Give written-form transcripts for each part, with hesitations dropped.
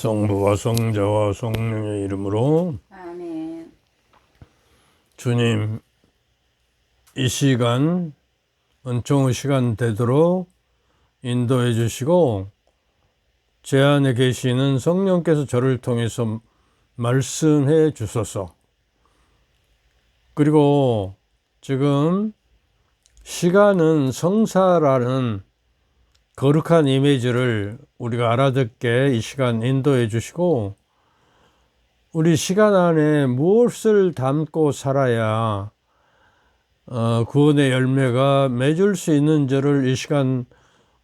성부와 성자와 성령의 이름으로 아멘. 주님, 이 시간 은총의 시간 되도록 인도해 주시고 제 안에 계시는 성령께서 저를 통해서 말씀해 주소서. 그리고 지금 시간은 성사라는 거룩한 이미지를 우리가 알아듣게 이 시간 인도해 주시고, 우리 시간 안에 무엇을 담고 살아야 구원의 열매가 맺을 수 있는지를 이 시간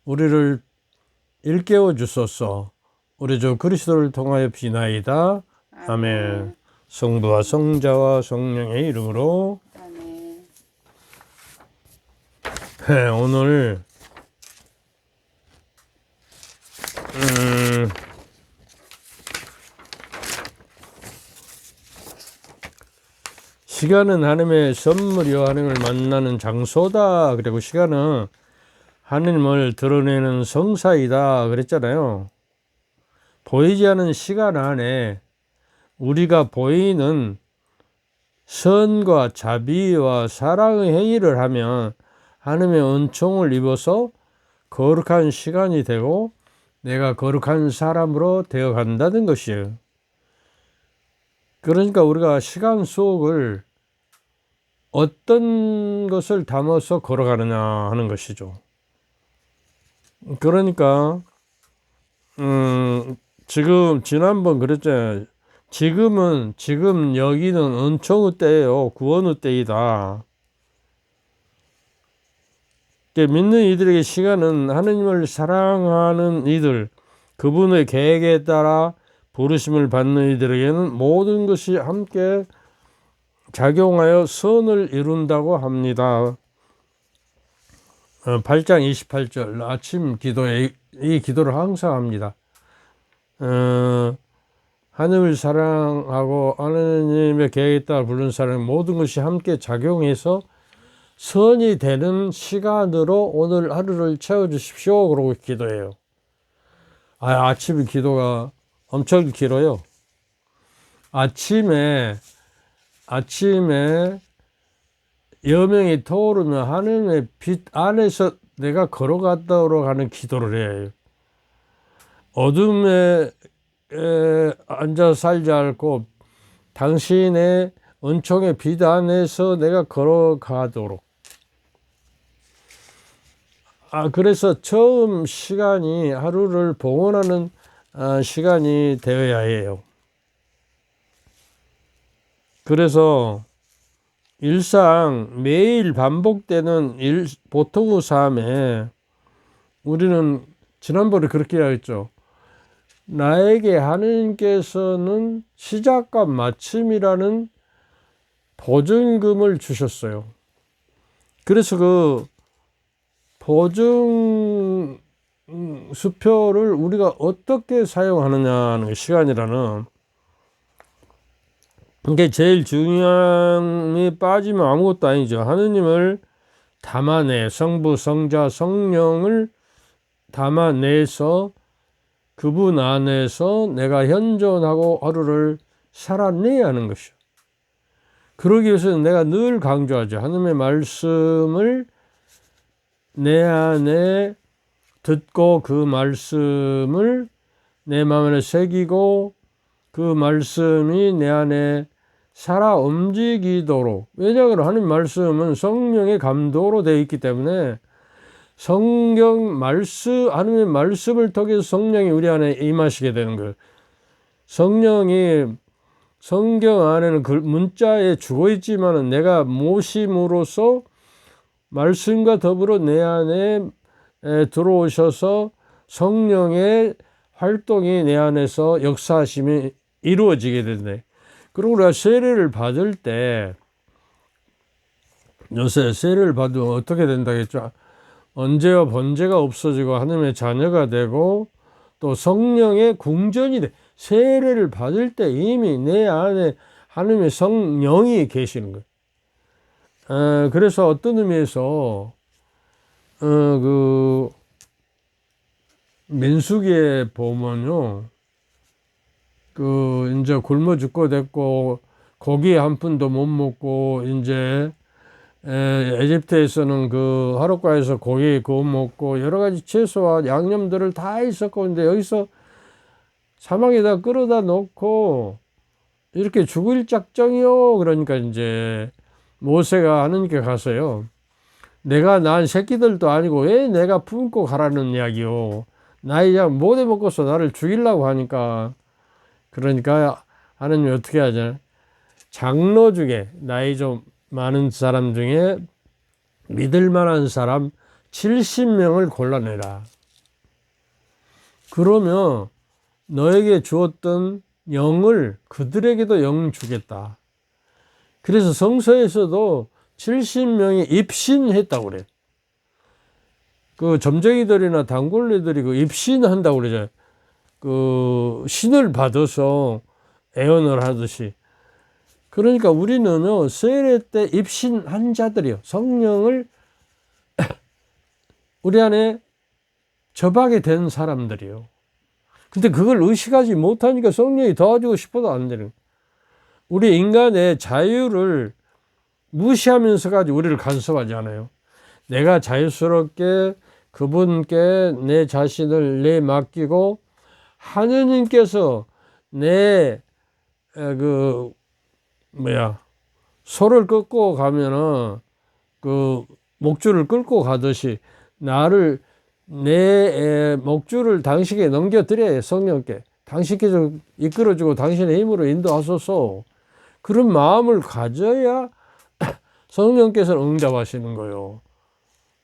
우리를 일깨워 주소서. 우리 주 그리스도를 통하여 비나이다. 아멘. 성부와 성자와 성령의 이름으로 아멘. 네, 오늘 시간은 하나님의 선물이요 하나님을 만나는 장소다. 그리고 시간은 하나님을 드러내는 성사이다 그랬잖아요. 보이지 않은 시간 안에 우리가 보이는 선과 자비와 사랑의 행위를 하면 하나님의 은총을 입어서 거룩한 시간이 되고 내가 거룩한 사람으로 되어 간다는 것이에요. 그러니까 우리가 시간 속을 어떤 것을 담아서 걸어가느냐 하는 것이죠. 그러니까 지금 지난번 그랬잖아요. 지금 여기는 은총의 때예요. 구원의 때이다. 믿는 이들에게 시간은 하느님을 사랑하는 이들, 그분의 계획에 따라 부르심을 받는 이들에게는 모든 것이 함께 작용하여 선을 이룬다고 합니다. 8장 28절 아침 기도에 이 기도를 항상 합니다. 하나님을 사랑하고 하나님의 계획에 따라 부른 사람 모든 것이 함께 작용해서 선이 되는 시간으로 오늘 하루를 채워주십시오. 그러고 기도해요. 아침 기도가 엄청 길어요. 아침에 여명이 떠오르면 하나님의 빛 안에서 내가 걸어가도록 하는 기도를 해요. 어둠에 앉아 살지 않고 당신의 은총의 빛 안에서 내가 걸어가도록. 그래서 처음 시간이 하루를 봉헌하는 시간이 되어야 해요. 그래서 일상 매일 반복되는 보통의 삶에 우리는 지난번에 그렇게 이야기했죠. 나에게 하나님께서는 시작과 마침이라는 보증금을 주셨어요. 그래서 그 보증 수표를 우리가 어떻게 사용하느냐는 시간이라는 이게 제일 중요함이 빠지면 아무것도 아니죠. 하느님을 담아내, 성부, 성자, 성령을 담아내서 그분 안에서 내가 현존하고 하루를 살아내야 하는 것이요. 그러기 위해서는 내가 늘 강조하죠. 하나님의 말씀을 내 안에 듣고 그 말씀을 내 마음에 새기고 그 말씀이 내 안에 살아 움직이도록. 왜냐하면 하나님 말씀은 성령의 감동으로 되어 있기 때문에 하나님의 말씀을 통해서 성령이 우리 안에 임하시게 되는 거예요. 성령이 성경 안에는 그 문자에 죽어 있지만은 내가 모심으로써 말씀과 더불어 내 안에 들어오셔서 성령의 활동이 내 안에서 역사하심이 이루어지게 된대. 그리고 우리가 세례를 받을 때 요새 세례를 받으면 어떻게 된다겠죠? 언제와 번제가 없어지고 하나님의 자녀가 되고 또 성령의 궁전이 돼. 세례를 받을 때 이미 내 안에 하나님의 성령이 계시는 거예요. 그래서 어떤 의미에서 그 민수기에 보면요, 이제 굶어 죽고 됐고, 고기 한 푼도 못 먹고, 이제, 에집트에서는 그 하룻가에서 고기 구워 먹고, 여러 가지 채소와 양념들을 다 있었고, 근데 여기서 사막에다 끌어다 놓고, 이렇게 죽을 작정이요. 그러니까 이제, 모세가 하느님께 가서요. 내가 낳은 새끼들도 아니고 왜 내가 품고 가라는 이야기요. 나이 양 못해 먹고서 나를 죽이려고 하니까. 그러니까 하느님이 어떻게 하냐. 장로 중에 나이 좀 많은 사람 중에 믿을 만한 사람 70명을 골라내라. 그러면 너에게 주었던 영을 그들에게도 영 주겠다. 그래서 성서에서도 70명이 입신했다고 그래요. 그 점쟁이들이나 단골리들이 그 입신한다고 그러잖아요. 그 신을 받아서 애언을 하듯이. 그러니까 우리는요, 세례 때 입신한 자들이요. 성령을 우리 안에 접하게 된 사람들이요. 근데 그걸 의식하지 못하니까 성령이 도와주고 싶어도 안 되는 거예요. 우리 인간의 자유를 무시하면서까지 우리를 간섭하지 않아요. 내가 자유스럽게 그분께 내 자신을 내맡기고 하느님께서 내 소를 끌고 가면은 그 목줄을 끌고 가듯이 나를 내 목줄을 당신에게 넘겨드려요. 성령께 당신께서 이끌어주고 당신의 힘으로 인도하소서. 그런 마음을 가져야 성령께서는 응답하시는 거예요.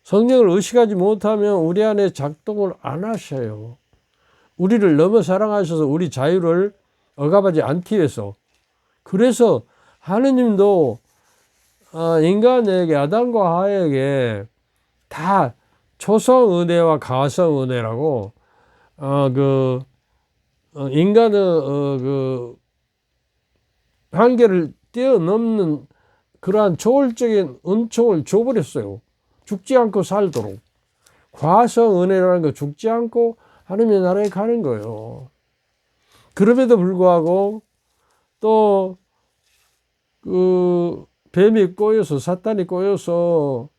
성령을 의식하지 못하면 우리 안에 작동을 안 하셔요. 우리를 너무 사랑하셔서 우리 자유를 억압하지 않기 위해서. 그래서 하느님도 인간에게 아담과 하와에게 다 초성 은혜와 가성 은혜라고 인간의 그 한계를 뛰어넘는 그러한 초월적인 은총을 줘버렸어요. 죽지 않고 살도록. 과성 은혜라는 거 죽지 않고 하느님의 나라에 가는 거예요. 그럼에도 불구하고 또 그 뱀이 꼬여서 사탄이 꼬여서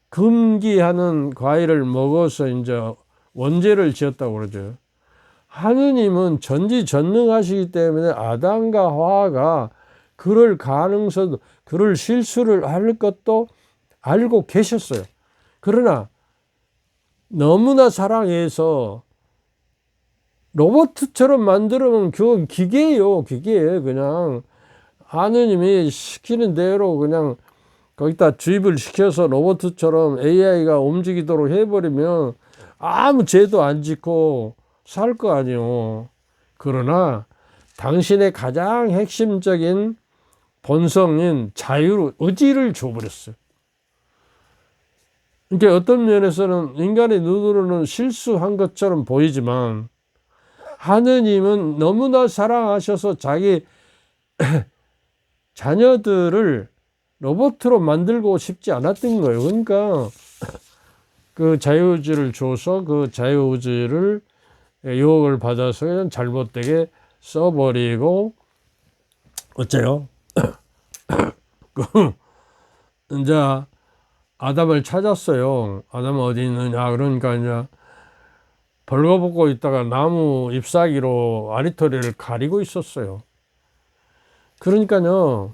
금기하는 과일을 먹어서 이제 원죄를 지었다고 그러죠. 하느님은 전지전능하시기 때문에 아담과 하와가 그럴 가능성도, 그럴 실수를 할 것도 알고 계셨어요. 그러나 너무나 사랑해서 로봇처럼 만들면 그건 기계예요. 기계예요. 그냥 하느님이 시키는 대로 그냥 거기다 주입을 시켜서 로봇처럼 AI가 움직이도록 해버리면 아무 죄도 안 짓고 살 거 아니에요. 그러나 당신의 가장 핵심적인 본성인 자유, 의지를 줘버렸어요. 그러니까 어떤 면에서는 인간의 눈으로는 실수한 것처럼 보이지만 하느님은 너무나 사랑하셔서 자기 자녀들을 로봇으로 만들고 싶지 않았던 거예요. 그러니까 그 자유의지를 줘서 그 자유의지를 유혹을 받아서 그냥 잘못되게 써버리고 어째요? 이제 아담을 찾았어요. 아담은 어디 있느냐? 그러니까 이제 벌거벗고 있다가 나무 잎사귀로 아리토리를 가리고 있었어요. 그러니까요,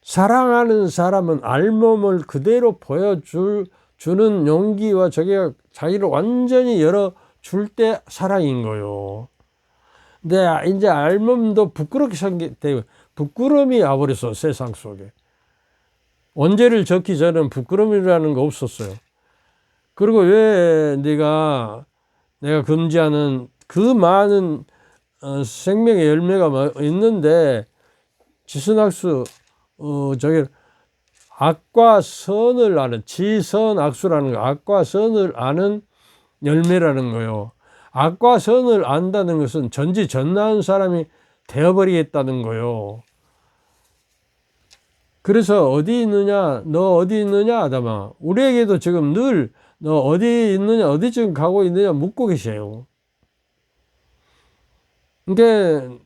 사랑하는 사람은 알몸을 그대로 보여주는 용기와 자기를 완전히 열어줄 때 사랑인 거예요. 근데 이제 알몸도 부끄럽게 생기고 부끄러움이 와버렸어, 세상 속에. 원죄를 적기 전에는 부끄러움이라는 거 없었어요. 그리고 왜 내가 금지하는 그 많은 생명의 열매가 있는데 지선악수 악과 선을 아는, 지선악수라는 거, 악과 선을 아는 열매라는 거요. 악과 선을 안다는 것은 전지전능한 사람이 되어버리겠다는 거요. 그래서 어디 있느냐, 너 어디 있느냐, 아담아. 우리에게도 지금 늘 너 어디 있느냐, 어디쯤 가고 있느냐 묻고 계세요. 이게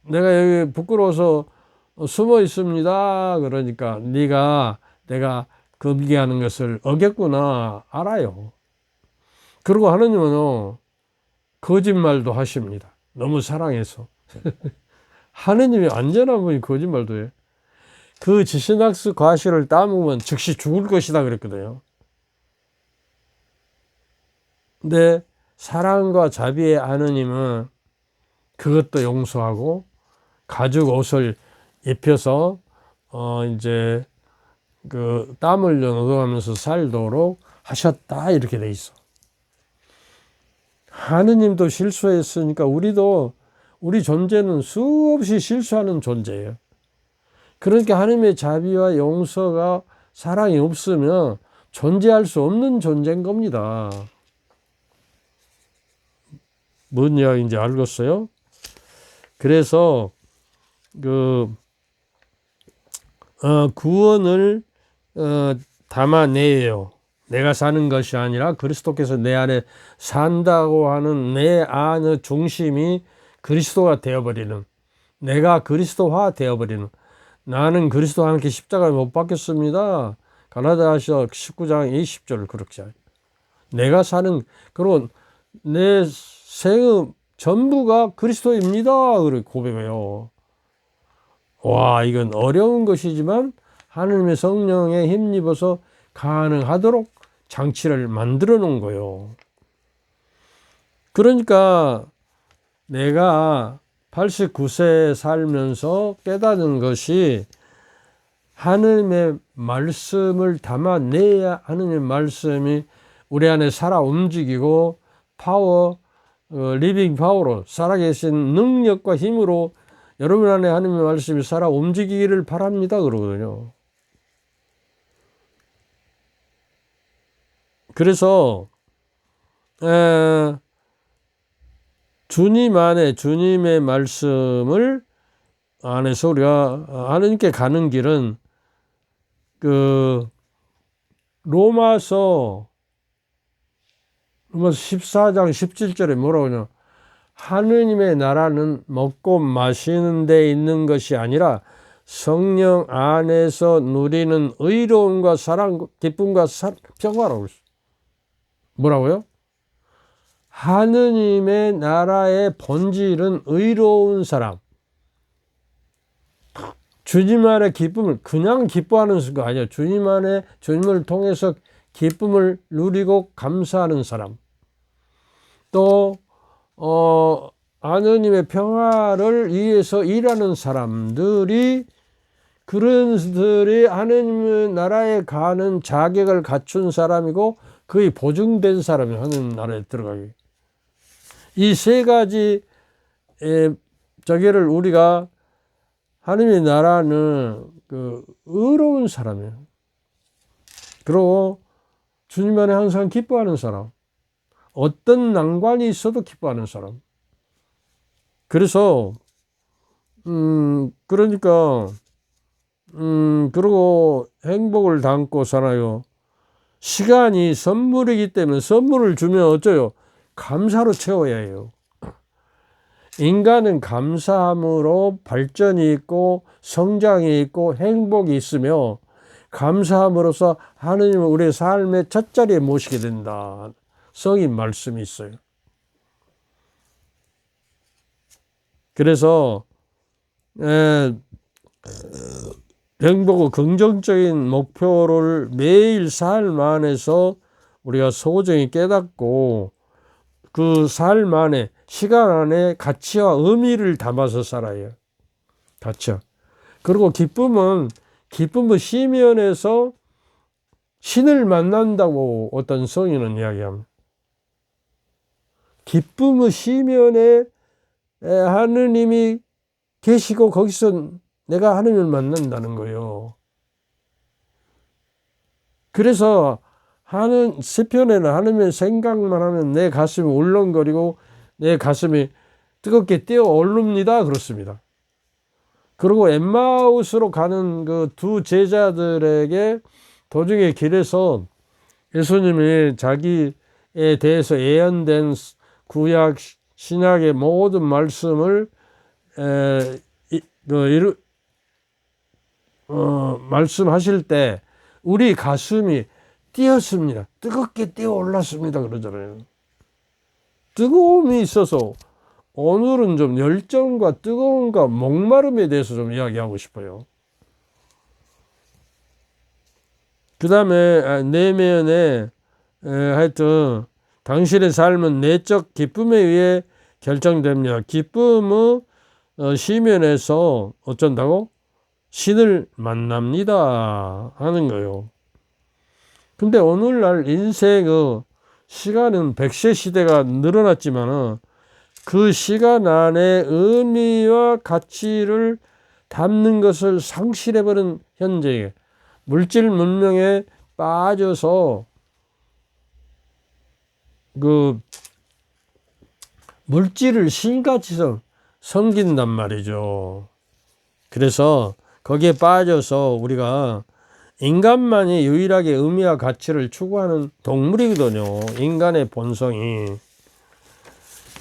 내가 여기 부끄러워서 숨어 있습니다. 그러니까 네가 내가 금기하는 것을 어겼구나 알아요. 그리고 하느님은 거짓말도 하십니다. 너무 사랑해서. 하느님이 안전한 분이 거짓말도 해요. 그 지시낙스 과실을 따먹으면 즉시 죽을 것이다 그랬거든요. 근데 사랑과 자비의 하느님은 그것도 용서하고 가죽 옷을 입혀서 이제 그 땀을 얻어가면서 살도록 하셨다 이렇게 돼 있어. 하느님도 실수했으니까 우리 존재는 수없이 실수하는 존재예요. 그러니까 하느님의 자비와 용서가 사랑이 없으면 존재할 수 없는 존재인 겁니다. 뭔 이야기인지 알겠어요? 그래서 구원을 담아내요. 내가 사는 것이 아니라 그리스도께서 내 안에 산다고 하는 내 안의 중심이 그리스도가 되어버리는, 내가 그리스도화 되어버리는, 나는 그리스도와 함께 십자가에 못 박혔습니다. 갈라디아서 19장 20절 그렇게 하죠. 내가 사는, 그리고 내 생의 전부가 그리스도입니다. 그렇게 고백해요. 와, 이건 어려운 것이지만 하느님의 성령에 힘입어서 가능하도록 장치를 만들어 놓은 거예요. 그러니까 내가 89세 살면서 깨닫는 것이 하느님의 말씀을 담아내야 하느님의 말씀이 우리 안에 살아 움직이고 리빙 파워로 살아계신 능력과 힘으로 여러분 안에 하느님의 말씀이 살아 움직이기를 바랍니다. 그러거든요. 그래서 주님 안에 주님의 말씀을 안에서 우리가 하느님께 가는 길은 로마서 14장 17절에 뭐라고 하냐, 하느님의 나라는 먹고 마시는 데 있는 것이 아니라 성령 안에서 누리는 의로움과 사랑, 기쁨과 평화라고 했어요. 뭐라고요? 하느님의 나라의 본질은 의로운 사람. 주님 안에 기쁨을 그냥 기뻐하는 거 아니에요. 주님 안에 주님을 통해서 기쁨을 누리고 감사하는 사람. 또 하느님의 평화를 위해서 일하는 사람들이, 그런들이 하느님의 나라에 가는 자격을 갖춘 사람이고 거의 보증된 사람이 하느님 나라에 들어가기. 이 세 가지 저기를 우리가, 하느님의 나라는 의로운 사람이에요. 그리고 주님 안에 항상 기뻐하는 사람, 어떤 난관이 있어도 기뻐하는 사람. 그래서 그러니까 그리고 행복을 담고 살아요. 시간이 선물이기 때문에 선물을 주면 어쩌요? 감사로 채워야 해요. 인간은 감사함으로 발전이 있고 성장이 있고 행복이 있으며, 감사함으로써 하느님을 우리의 삶의 첫 자리에 모시게 된다. 성인 말씀이 있어요. 그래서 행복과 긍정적인 목표를 매일 삶 안에서 우리가 소중히 깨닫고 그 삶 안에, 시간 안에 가치와 의미를 담아서 살아요. 가치와. 그리고 기쁨은 시면에서 신을 만난다고 어떤 성인은 이야기합니다. 기쁨의 시면에 하느님이 계시고 거기서 내가 하느님을 만난다는 거예요. 그래서 시편에는 하느님의 생각만 하면 내 가슴이 울렁거리고 내 가슴이 뜨겁게 뛰어 오릅니다. 그렇습니다. 그리고 엠마우스로 가는 그 두 제자들에게 도중의 길에서 예수님이 자기에 대해서 예언된 구약 신약의 모든 말씀을 말씀하실 때 우리 가슴이 뛰었습니다. 뜨겁게 뛰어 올랐습니다. 그러잖아요. 뜨거움이 있어서 오늘은 좀 열정과 뜨거움과 목마름에 대해서 좀 이야기하고 싶어요. 그 다음에 내면에 하여튼 당신의 삶은 내적 기쁨에 의해 결정됩니다. 기쁨은 시면에서 어쩐다고? 신을 만납니다 하는 거예요. 근데 오늘날 인생의 시간은 100세 시대가 늘어났지만은 그 시간 안에 의미와 가치를 담는 것을 상실해버린 현재에 물질 문명에 빠져서 그 물질을 신같이 섬긴단 말이죠. 그래서 거기에 빠져서 우리가 인간만이 유일하게 의미와 가치를 추구하는 동물이거든요. 인간의 본성이.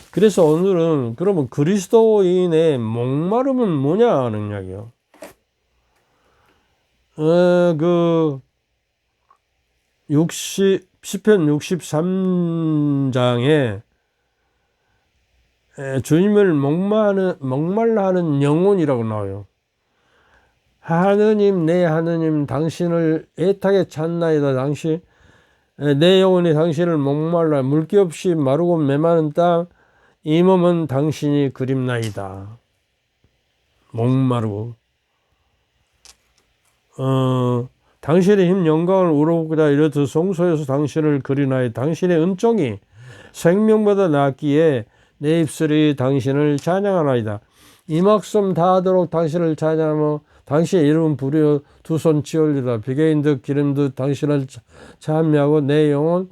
그래서 오늘은 그러면 그리스도인의 목마름은 뭐냐 하는 이야기요. 시편 63장에 주님을 목말라 하는 영혼이라고 나와요. 하느님, 내 하느님, 당신을 애타게 찾나이다. 내 영혼이 당신을 목말라 물기 없이 마르고 메마른 땅, 이 몸은 당신이 그립나이다. 목마르고. 당신의 힘 영광을 우러보고자 이르듯 성소에서 당신을 그리나이다. 당신의 은총이 생명보다 낫기에 내 입술이 당신을 찬양하나이다. 이 목숨 다하도록 당신을 찬양하며 당신의 이름은 부르어 두 손 치올리다. 비계인 듯 기름 듯 당신을 찬미하고 내 영혼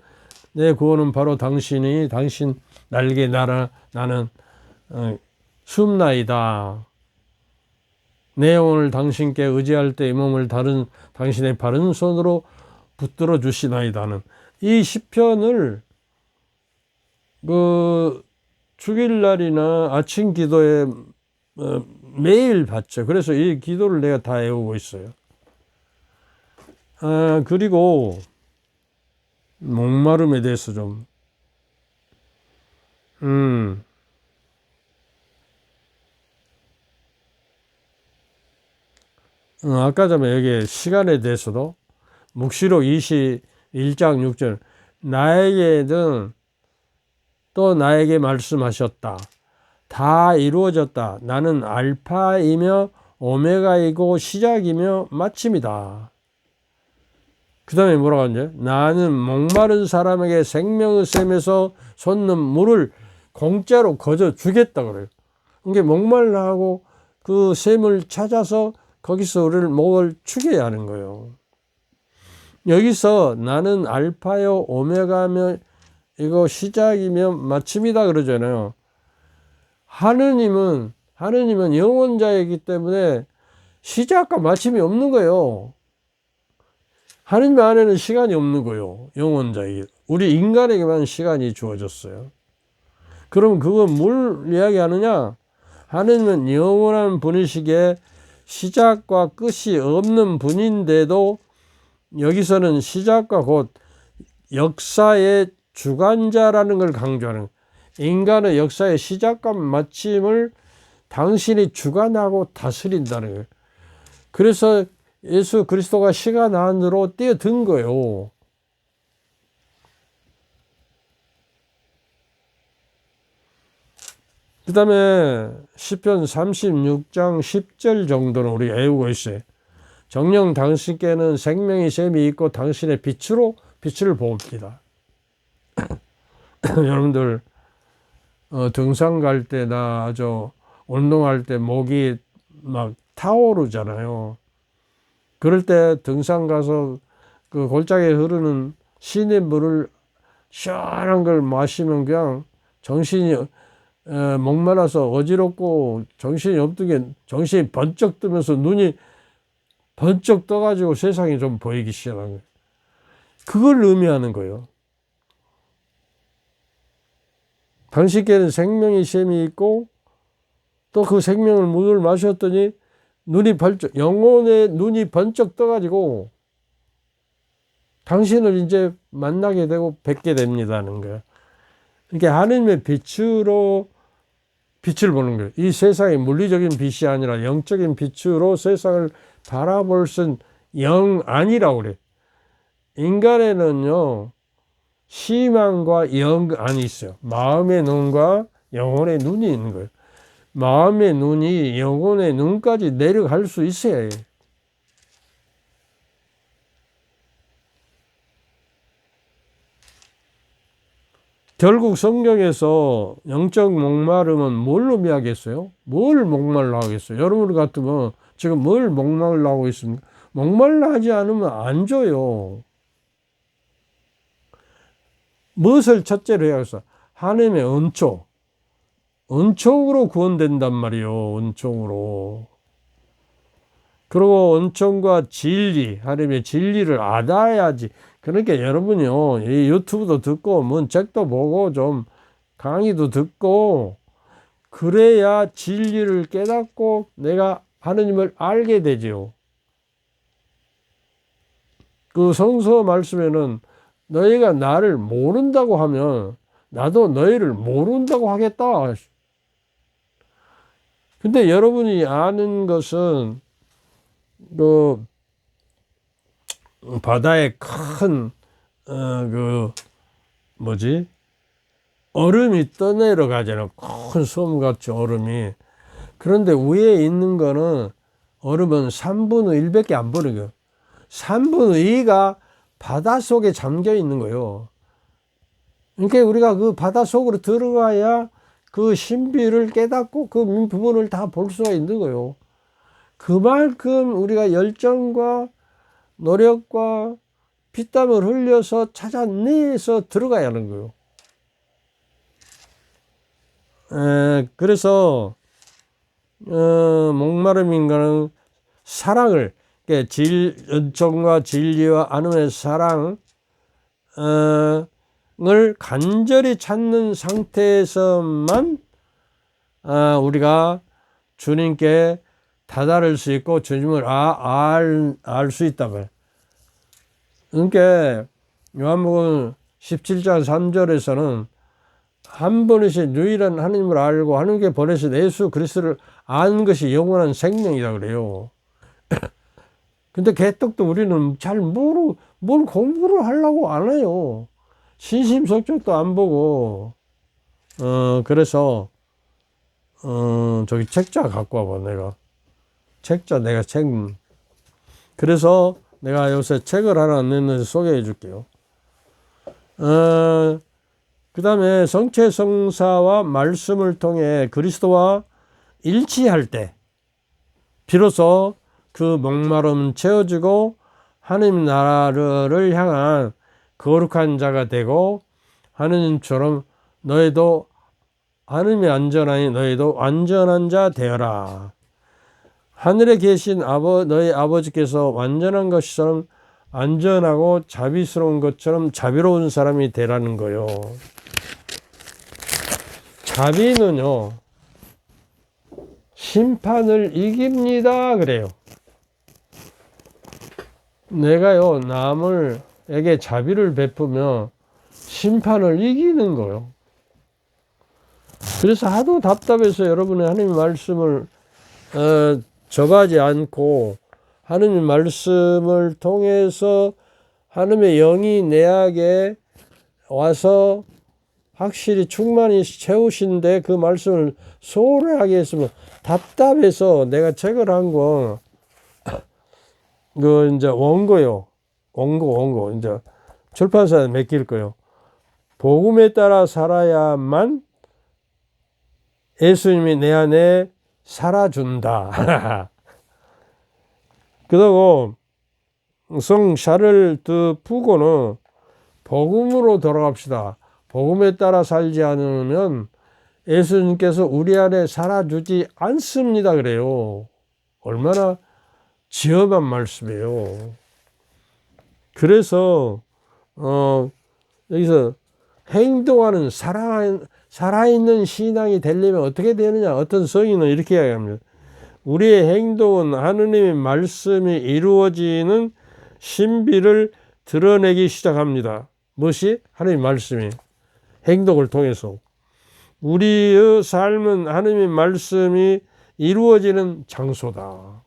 내 구원은 바로 당신이 당신 날개 날아 나는 숨나이다. 내 영혼을 당신께 의지할 때 이 몸을 당신의 바른 손으로 붙들어 주시나이다는 이 시편을 주일날이나 아침 기도에 매일 받죠. 그래서 이 기도를 내가 다 외우고 있어요. 그리고 목마름에 대해서 좀 아까 전에 여기 시간에 대해서도 묵시록 21장 6절 나에게는 또 나에게 말씀하셨다. 다 이루어졌다. 나는 알파이며 오메가이고 시작이며 마침이다. 그 다음에 뭐라고 하는지 나는 목마른 사람에게 생명의 샘에서 솟는 물을 공짜로 거저 주겠다 그래요. 그러니까 목말라 하고 그 샘을 찾아서 거기서 우리를 목을 축여야 하는 거예요. 여기서 나는 알파요 오메가며 이거 시작이며 마침이다 그러잖아요. 하느님은 영원자이기 때문에 시작과 마침이 없는 거예요. 하느님 안에는 시간이 없는 거예요. 영원자이기. 우리 인간에게만 시간이 주어졌어요. 그럼 그건 뭘 이야기하느냐? 하느님은 영원한 분이시기에 시작과 끝이 없는 분인데도 여기서는 시작과 곧 역사의 주관자라는 걸 강조하는 인간의 역사의 시작과 마침을 당신이 주관하고 다스린다는 거예요. 그래서 예수 그리스도가 시간 안으로 뛰어든 거예요. 그 다음에 시편 36장 10절 정도는 우리가 외우고 있어요. 정녕 당신께는 생명의 샘이 있고 당신의 빛을 봅니다. 여러분들 등산 갈 때나 아주 운동할 때 목이 막 타오르잖아요. 그럴 때 등산 가서 그 골짜기에 흐르는 시냇물을 시원한 걸 마시면 그냥 정신이 목말라서 어지럽고 정신이 없게 정신이 번쩍 뜨면서 눈이 번쩍 떠가지고 세상이 좀 보이기 시작한 거예요. 그걸 의미하는 거예요. 당신께는 생명의 샘이 있고 또 그 생명을 물을 마셨더니 눈이 번쩍, 영혼의 눈이 번쩍 떠가지고 당신을 이제 만나게 되고 뵙게 됩니다는 거예요. 그러니까 하느님의 빛으로 빛을 보는 거예요. 이 세상이 물리적인 빛이 아니라 영적인 빛으로 세상을 바라볼 순 영안이라고 그래요. 인간에는요, 희망과 영안이 있어요. 마음의 눈과 영혼의 눈이 있는 거예요. 마음의 눈이 영혼의 눈까지 내려갈 수 있어야 해요. 결국 성경에서 영적 목마름은 뭘로 미하겠어요? 뭘 목말라 하겠어요? 여러분 같으면 지금 뭘 목말라 하고 있습니까? 목말라 하지 않으면 안 줘요. 무엇을 첫째로 해야겠어? 하나님의 은총. 은총으로 구원된단 말이에요. 은총으로. 그리고 은총과 진리, 하나님의 진리를 알아야지. 그러니까 여러분이요, 이 유튜브도 듣고, 뭔 책도 보고, 좀 강의도 듣고, 그래야 진리를 깨닫고 내가 하나님을 알게 되지요. 그 성서 말씀에는 너희가 나를 모른다고 하면 나도 너희를 모른다고 하겠다. 근데 여러분이 아는 것은 그 바다에 큰 얼음이 떠내려가잖아요. 큰 섬같이 얼음이. 그런데 위에 있는 거는 얼음은 3분의 1밖에 안 보여요. 3분의 2가 바다 속에 잠겨 있는 거예요. 그러니까 우리가 그 바다 속으로 들어가야 그 신비를 깨닫고 그 부분을 다 볼 수가 있는 거예요. 그만큼 우리가 열정과 노력과 피땀을 흘려서 찾아내서 들어가야 하는 거예요. 그래서 목마름 인간은 사랑을, 그러니까 은총과 진리와 하나님의 사랑을 간절히 찾는 상태에서만 우리가 주님께 다다를 수 있고 주님을 알 수 있다고요. 그러니까 요한복음 17장 3절에서는 한 분이신 유일한 하나님을 알고 하나님께 보내신 예수 그리스도를 아는 것이 영원한 생명이다 그래요. 근데 개떡도 우리는 잘 뭘 공부를 하려고 안 해요. 신심성적도 안 보고. 그래서 저기 책자 갖고 와봐. 내가 책. 그래서 내가 요새 책을 하나 냈는데 소개해 줄게요. 그 다음에 성체성사와 말씀을 통해 그리스도와 일치할 때 비로소 그 목마름은 채워지고 하나님 나라를 향한 거룩한 자가 되고 하느님처럼 너희도 하느님이 안전하니 너희도 완전한 자 되어라. 하늘에 계신 너희 아버지께서 완전한 것처럼 안전하고 자비스러운 것처럼 자비로운 사람이 되라는 거요. 자비는요, 심판을 이깁니다. 그래요. 내가요, 남에게 자비를 베푸면 심판을 이기는 거요. 그래서 하도 답답해서 여러분의 하나님 말씀을 접하지 않고 하나님 말씀을 통해서 하나님의 영이 내게 와서 확실히 충만히 채우신데 그 말씀을 소홀하게 했으면 답답해서 내가 책을 한 거, 이제 원고요. 원고. 이제 출판사에 맡길 거요. 복음에 따라 살아야만 예수님이 내 안에 살아준다. 그리고 성 샤를 드 푸고는 복음으로 돌아갑시다. 복음에 따라 살지 않으면 예수님께서 우리 안에 살아주지 않습니다. 그래요. 얼마나 지엄한 말씀이에요. 그래서 여기서 행동하는 살아있는 신앙이 되려면 어떻게 되느냐? 어떤 성인은 이렇게 이야기합니다. 우리의 행동은 하느님의 말씀이 이루어지는 신비를 드러내기 시작합니다. 무엇이? 하느님 말씀이 행동을 통해서. 우리의 삶은 하느님의 말씀이 이루어지는 장소다.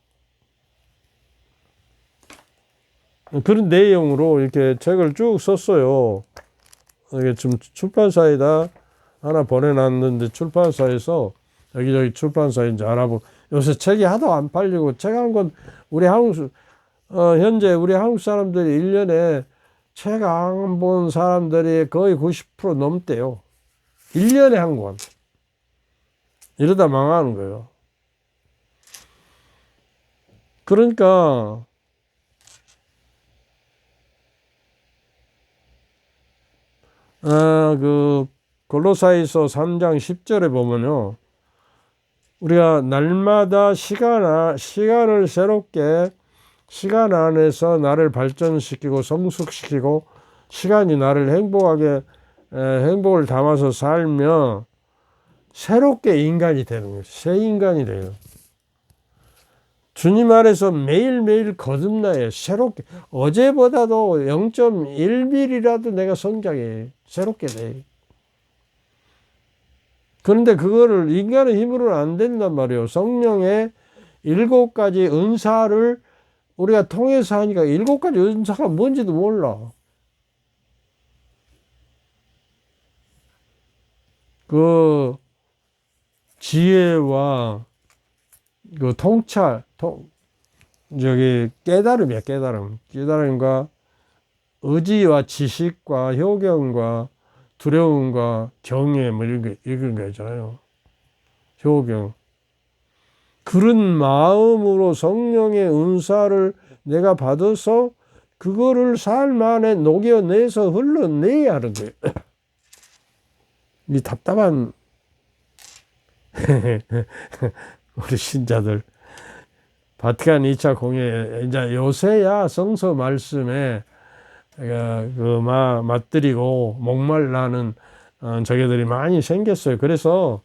그런 내용으로 이렇게 책을 쭉 썼어요. 이게 지금 출판사에다 하나 보내놨는데 출판사에서 여기저기 출판사인지 알아보고 요새 책이 하도 안 팔리고 책 한 권 우리 현재 우리 한국 사람들이 1년에 책 안 본 사람들이 거의 90% 넘대요. 1년에 한 권. 이러다 망하는 거예요. 그러니까 그 골로새서 3장 10절에 보면요. 우리가 날마다 시간을 새롭게 시간 안에서 나를 발전시키고 성숙시키고 시간이 나를 행복을 담아서 살며 새롭게 인간이 되는 거예요. 새 인간이 돼요. 주님 안에서 매일매일 거듭나요. 새롭게. 어제보다도 0.1mm라도 내가 성장해. 새롭게 돼. 그런데 그거를 인간의 힘으로는 안 된단 말이에요. 성령의 7가지 은사를 우리가 통해서 하니까 7가지 은사가 뭔지도 몰라. 그 지혜와 그 통찰, 깨달음이야, 깨달음. 깨달음과 의지와 지식과 효경과 두려움과 경외, 뭐 이런 거 있잖아요. 효경. 그런 마음으로 성령의 은사를 내가 받아서 그거를 삶 안에 녹여내서 흘러내야 하는 거예요. 이 답답한 우리 신자들. 바티칸 2차 공회, 이제 요새야 성서 말씀에 맞들이고 목말라는 저게들이 많이 생겼어요. 그래서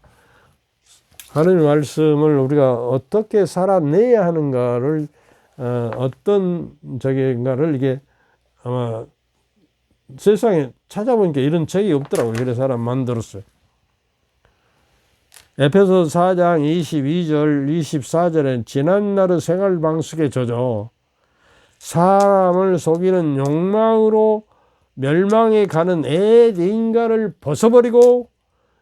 하나님의 말씀을 우리가 어떻게 살아내야 하는가를 어떤 저게인가를 이게 아마 세상에 찾아보니까 이런 책이 없더라고요. 그래서 사람 만들었어요. 에베소 4장 22절 24절엔 지난날의 생활 방식에 젖어 사람을 속이는 욕망으로 멸망에 가는 옛 인간을 벗어버리고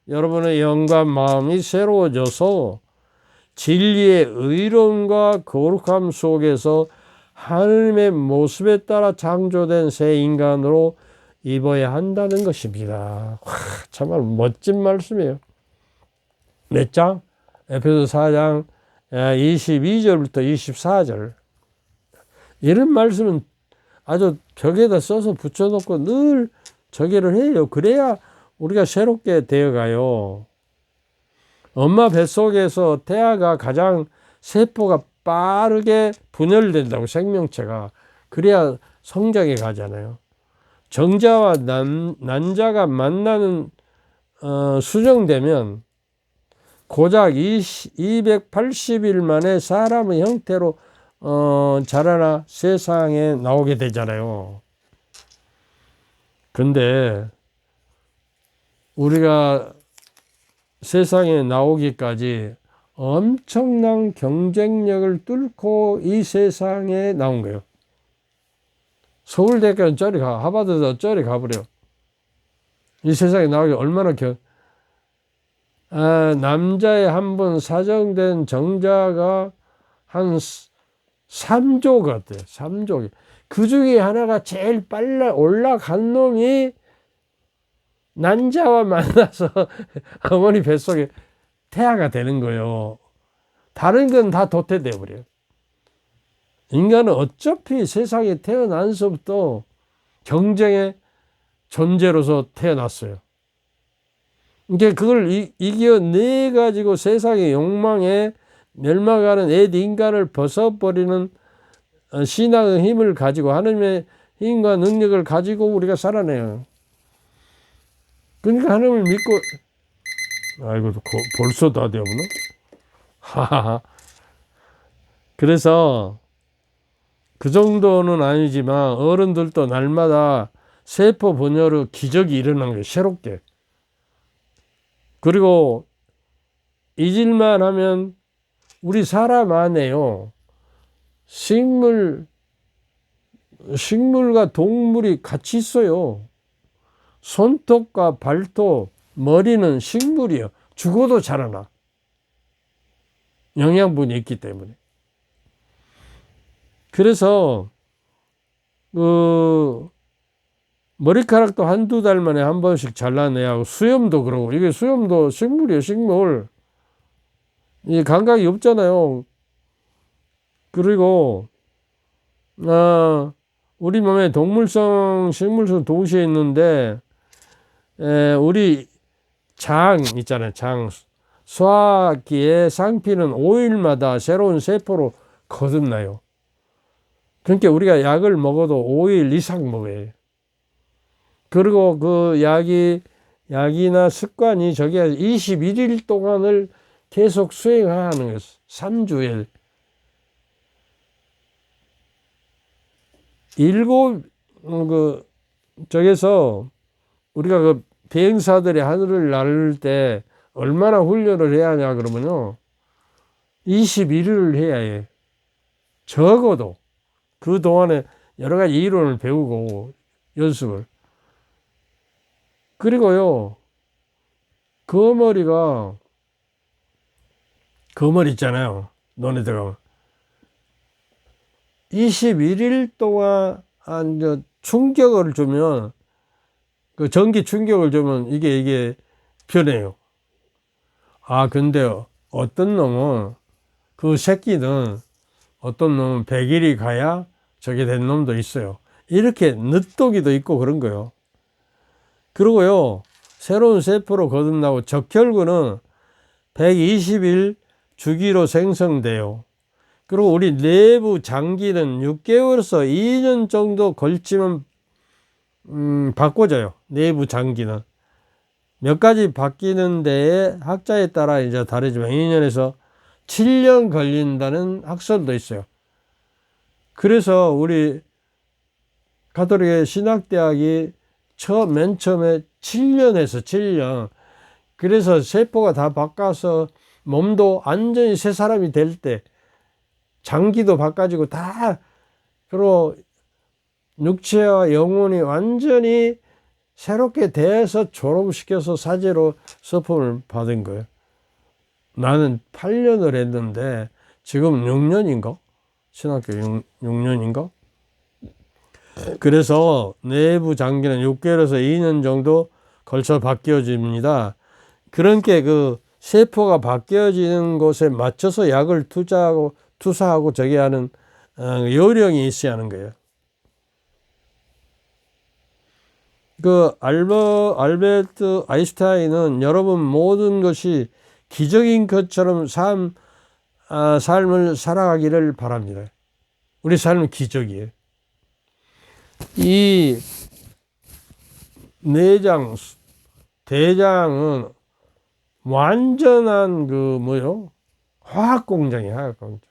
여러분의 영과 마음이 새로워져서 진리의 의로움과 거룩함 속에서 하나님의 모습에 따라 창조된 새 인간으로 입어야 한다는 것입니다. 정말 멋진 말씀이에요. 몇 장? 에베소 4장 22절부터 24절. 이런 말씀은 아주 벽에다 써서 붙여놓고 늘 저기를 해요. 그래야 우리가 새롭게 되어가요. 엄마 뱃속에서 태아가 가장 세포가 빠르게 분열된다고, 생명체가. 그래야 성장해 가잖아요. 정자와 난자가 만나는 수정되면 고작 280일 만에 사람의 형태로 자라나 세상에 나오게 되잖아요. 근데 우리가 세상에 나오기까지 엄청난 경쟁력을 뚫고 이 세상에 나온 거예요. 서울대학교는 저리 가, 하버드도 저리 가버려. 이 세상에 나오기 얼마나 남자의 한 번 사정된 정자가 한 3조가 돼요. 3조. 그 중에 하나가 제일 빨리 올라간 놈이 난자와 만나서 어머니 뱃속에 태아가 되는 거예요. 다른 건 다 도태돼 버려요. 인간은 어차피 세상에 태어나서부터 경쟁의 존재로서 태어났어요. 이게 그걸 이겨내 가지고 세상의 욕망에 멸망하는 옛 인간을 벗어버리는 신앙의 힘을 가지고 하나님의 힘과 능력을 가지고 우리가 살아내요. 그러니까 하나님을 믿고 아이고, 벌써 다 되었나? 하하하. 그래서 그 정도는 아니지만 어른들도 날마다 세포 분열의 기적이 일어난 거예요. 새롭게. 그리고 잊을만 하면 우리 사람 안에요. 식물과 동물이 같이 있어요. 손톱과 발톱, 머리는 식물이에요. 죽어도 자라나. 영양분이 있기 때문에. 그래서 머리카락도 한두 달 만에 한 번씩 잘라내야 하고, 수염도 그러고. 이게 수염도 식물이에요. 식물. 이 감각이 없잖아요. 그리고 우리 몸에 동물성, 식물성 동시에 있는데, 우리 장 있잖아요. 장. 소화기의 상피는 5일마다 새로운 세포로 거듭나요. 그러니까 우리가 약을 먹어도 5일 이상 먹어야 해요. 그리고 그 약이나 습관이 저게 21일 동안을 계속 수행하는 거예요. 3주일. 저기서 우리가 그 비행사들이 하늘을 날릴 때 얼마나 훈련을 해야 하냐 그러면요. 21일을 해야 해. 적어도. 그 동안에 여러 가지 이론을 배우고 연습을. 그리고요. 거머리 있잖아요. 논에 들어가면. 21일 동안 충격을 주면, 그 전기 충격을 주면 이게 변해요. 근데 어떤 놈은, 그 새끼는 어떤 놈은 100일이 가야 저게 된 놈도 있어요. 이렇게 늦도기도 있고 그런 거예요. 그리고요, 새로운 세포로 거듭나고 적혈구는 120일 주기로 생성돼요. 그리고 우리 내부 장기는 6개월에서 2년 정도 걸치면 바꿔져요. 내부 장기는. 몇 가지 바뀌는 데에 학자에 따라 이제 다르지만 2년에서 7년 걸린다는 학설도 있어요. 그래서 우리 가톨릭의 신학대학이 맨 처음에 7년에서 7년. 그래서 세포가 다 바꿔서 몸도 완전히 새 사람이 될 때, 장기도 바꿔지고 다, 그리고 육체와 영혼이 완전히 새롭게 돼서 졸업시켜서 사제로 서품을 받은 거예요. 나는 8년을 했는데 지금 6년인가? 신학교 6년인가? 그래서 내부 장기는 6개월에서 2년 정도 걸쳐 바뀌어집니다. 그러니까 그 세포가 바뀌어지는 곳에 맞춰서 약을 투사하고 저기 하는 요령이 있어야 하는 거예요. 그 알베르트 아인슈타인은 여러분 모든 것이 기적인 것처럼 삶을 살아가기를 바랍니다. 우리 삶은 기적이에요. 이 내장, 대장은 완전한 화학공장이에요, 화학공장.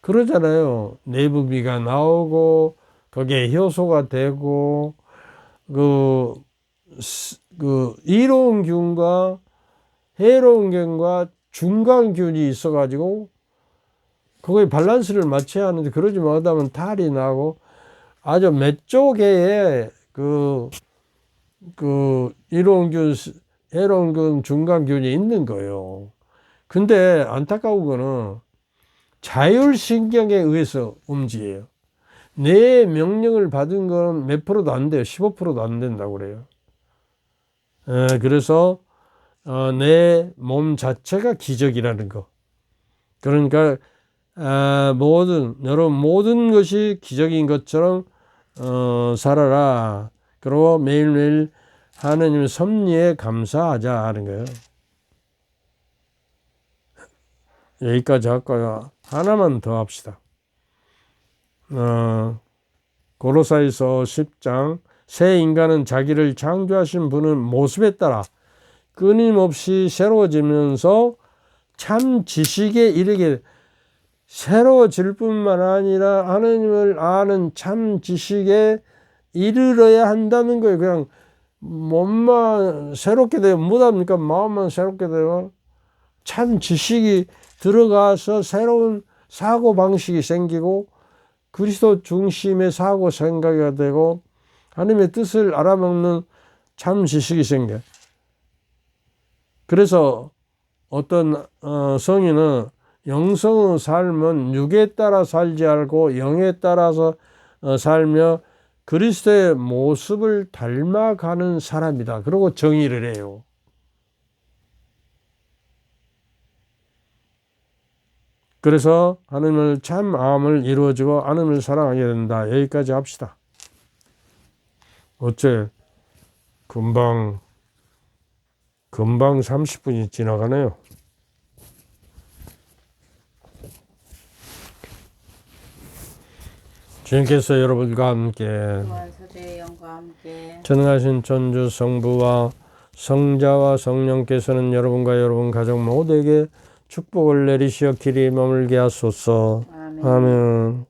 그러잖아요. 내분비가 나오고, 거기에 효소가 되고, 이로운 균과 해로운 균과 중간균이 있어가지고, 그거의 밸런스를 맞춰야 하는데, 그러지 못하면 탈이 나고, 아주 몇 쪽에 이로운 균, 해로운 균, 중간균이 있는 거예요. 근데 안타까운 거는 자율신경에 의해서 움직여요. 내 명령을 받은 건 몇 프로도 안 돼요. 15%도 안 된다고 그래요. 그래서 내 몸 자체가 기적이라는 거. 그러니까 여러분 모든 것이 기적인 것처럼 살아라. 그리고 매일매일 하느님의 섭리에 감사하자 하는 거예요. 여기까지 할까요? 하나만 더 합시다. 고로사이서 10장 새 인간은 자기를 창조하신 분은 모습에 따라 끊임없이 새로워지면서 참 지식에 이르게 새로워질 뿐만 아니라 하나님을 아는 참 지식에 이르러야 한다는 거예요. 그냥 몸만 새롭게 돼요. 못합니까? 마음만 새롭게 돼요. 참 지식이 들어가서 새로운 사고 방식이 생기고 그리스도 중심의 사고 생각이 되고 하나님의 뜻을 알아먹는 참 지식이 생겨요. 그래서 어떤 성인은 영성의 삶은 육에 따라 살지 않고 영에 따라서 살며 그리스도의 모습을 닮아가는 사람이다. 그리고 정의를 해요. 그래서 하나님을 참 마음을 이루어지고 하나님을 사랑하게 된다. 여기까지 합시다. 어째 금방 30분이 지나가네요. 주님께서 여러분과 함께 전능하신 천주 성부와 성자와 성령께서는 여러분과 여러분 가족 모두에게 축복을 내리시어 길이 머물게 하소서. 아멘.